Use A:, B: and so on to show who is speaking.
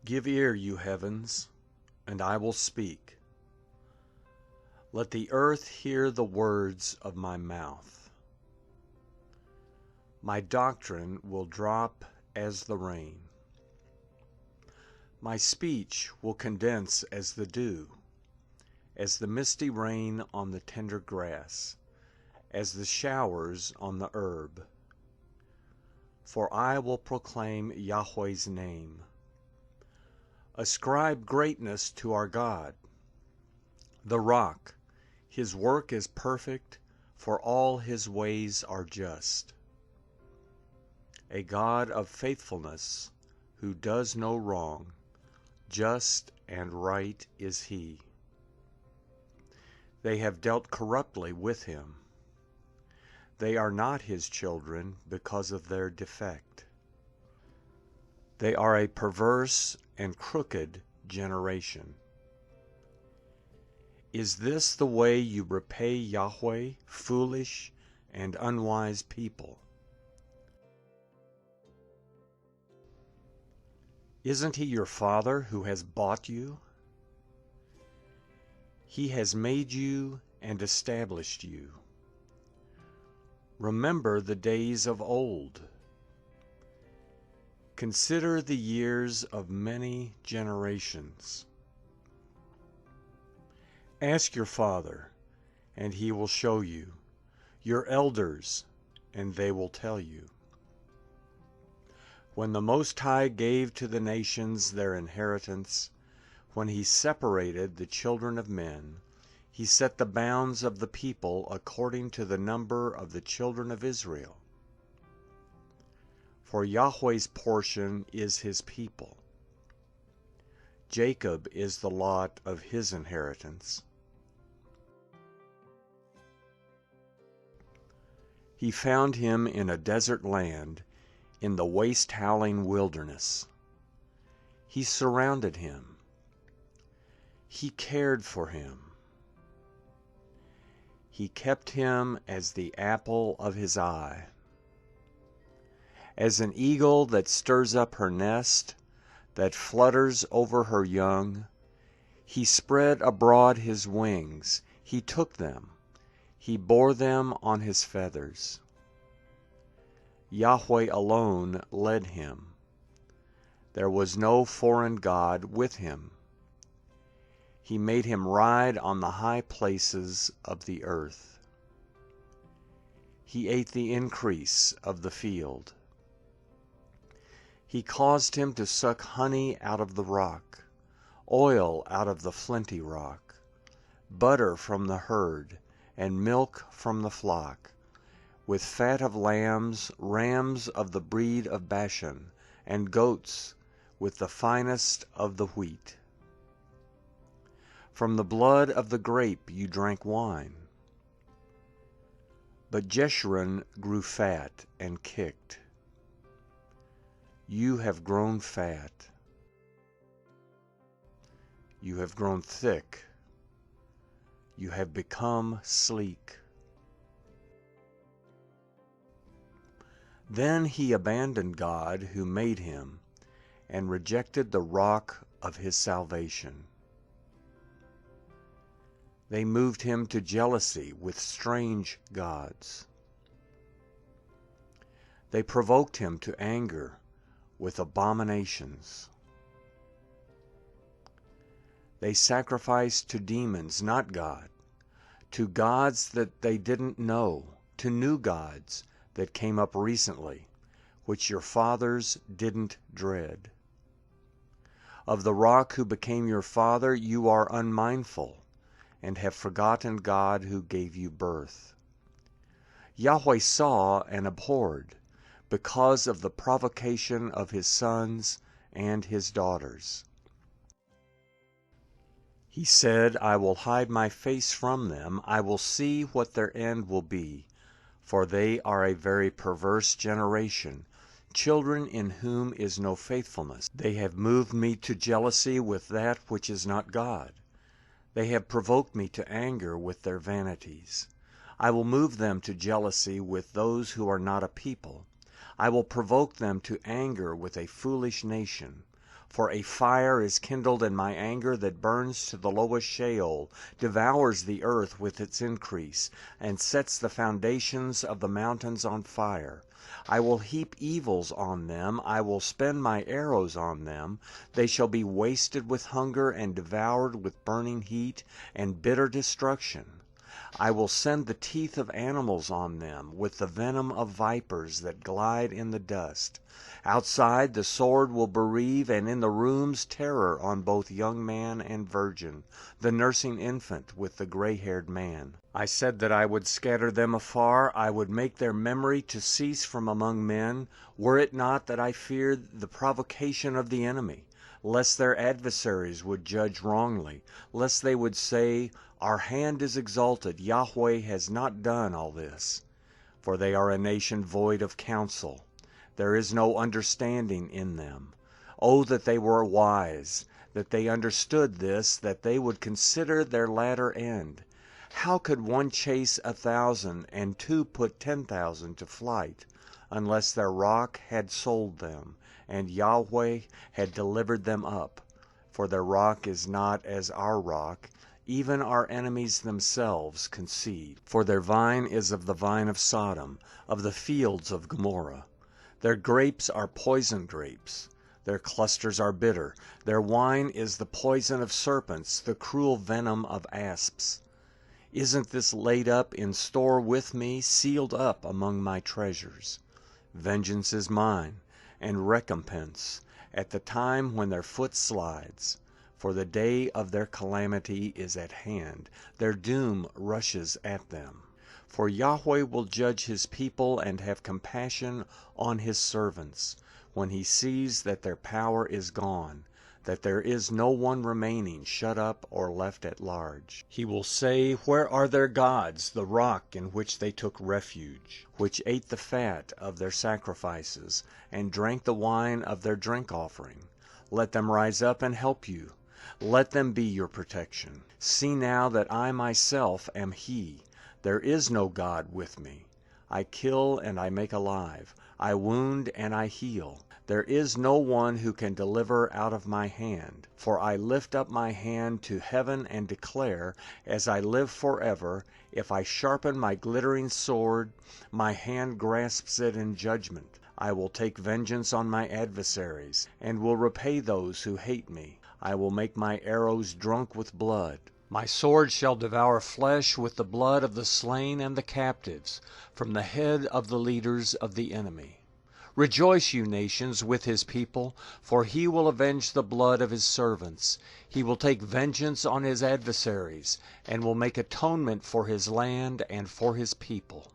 A: Give ear, you heavens, and I will speak. Let the earth hear the words of my mouth. My doctrine will drop as the rain. My speech will condense as the dew, as the misty rain on the tender grass, as the showers on the herb. For I will proclaim Yahweh's name. Ascribe greatness to our God, the rock. His work is perfect, for all his ways are just. A God of faithfulness, who does no wrong, just and right is he. They have dealt corruptly with him. They are not his children because of their defect. They are a perverse and crooked generation. Is this the way you repay Yahweh, foolish and unwise people? Isn't he your father who has bought you? He has made you and established you. Remember the days of old. Consider the years of many generations. Ask your father, and he will show you, your elders, and they will tell you. When the Most High gave to the nations their inheritance, when he separated the children of men, he set the bounds of the people according to the number of the children of Israel. For Yahweh's portion is his people. Jacob is the lot of his inheritance. He found him in a desert land, in the waste-howling wilderness. He surrounded him. He cared for him. He kept him as the apple of his eye. As an eagle that stirs up her nest, that flutters over her young, he spread abroad his wings, he took them, he bore them on his feathers. Yahweh alone led him. There was no foreign god with him. He made him ride on the high places of the earth. He ate the increase of the field. He caused him to suck honey out of the rock, oil out of the flinty rock, butter from the herd, and milk from the flock, with fat of lambs, rams of the breed of Bashan, and goats with the finest of the wheat. From the blood of the grape you drank wine. But Jeshurun grew fat and kicked. You have grown fat. You have grown thick. You have become sleek. Then he abandoned God who made him and rejected the rock of his salvation. They moved him to jealousy with strange gods. They provoked him to anger with abominations. They sacrificed to demons, not God, to gods that they didn't know, to new gods that came up recently, which your fathers didn't dread. Of the rock who became your father you are unmindful, and have forgotten God who gave you birth. Yahweh saw and abhorred, because of the provocation of his sons and his daughters. He said, I will hide my face from them, I will see what their end will be, for they are a very perverse generation, children in whom is no faithfulness. They have moved me to jealousy with that which is not God. They have provoked me to anger with their vanities. I will move them to jealousy with those who are not a people. I will provoke them to anger with a foolish nation, For a fire is kindled in my anger that burns to the lowest Sheol, devours the earth with its increase, and sets the foundations of the mountains on fire. I will heap evils on them, I will spend my arrows on them. They shall be wasted with hunger and devoured with burning heat and bitter destruction. I will send the teeth of animals on them, with the venom of vipers that glide in the dust. Outside the sword will bereave, and in the rooms terror on both young man and virgin, the nursing infant with the gray-haired man. I said that I would scatter them afar, I would make their memory to cease from among men, were it not that I feared the provocation of the enemy, lest their adversaries would judge wrongly, lest they would say, Our hand is exalted, Yahweh has not done all this. For they are a nation void of counsel. There is no understanding in them. Oh, that they were wise, that they understood this, that they would consider their latter end. How could one chase 1,000 and two put 10,000 to flight, unless their rock had sold them, and Yahweh had delivered them up? For their rock is not as our rock, even our enemies themselves concede. For their vine is of the vine of Sodom, of the fields of Gomorrah. Their grapes are poison grapes. Their clusters are bitter. Their wine is the poison of serpents, the cruel venom of asps. Isn't this laid up in store with me, sealed up among my treasures? Vengeance is mine, and recompense, at the time when their foot slides. For the day of their calamity is at hand, their doom rushes at them. For Yahweh will judge his people and have compassion on his servants, when he sees that their power is gone, that there is no one remaining shut up or left at large. He will say, Where are their gods, the rock in which they took refuge, which ate the fat of their sacrifices, and drank the wine of their drink offering? Let them rise up and help you. Let them be your protection. See now that I myself am he. There is no God with me. I kill and I make alive. I wound and I heal. There is no one who can deliver out of my hand. For I lift up my hand to heaven and declare, as I live forever, if I sharpen my glittering sword, my hand grasps it in judgment. I will take vengeance on my adversaries, and will repay those who hate me. I will make my arrows drunk with blood. My sword shall devour flesh with the blood of the slain and the captives, from the head of the leaders of the enemy. Rejoice, you nations, with his people, for he will avenge the blood of his servants. He will take vengeance on his adversaries, and will make atonement for his land and for his people.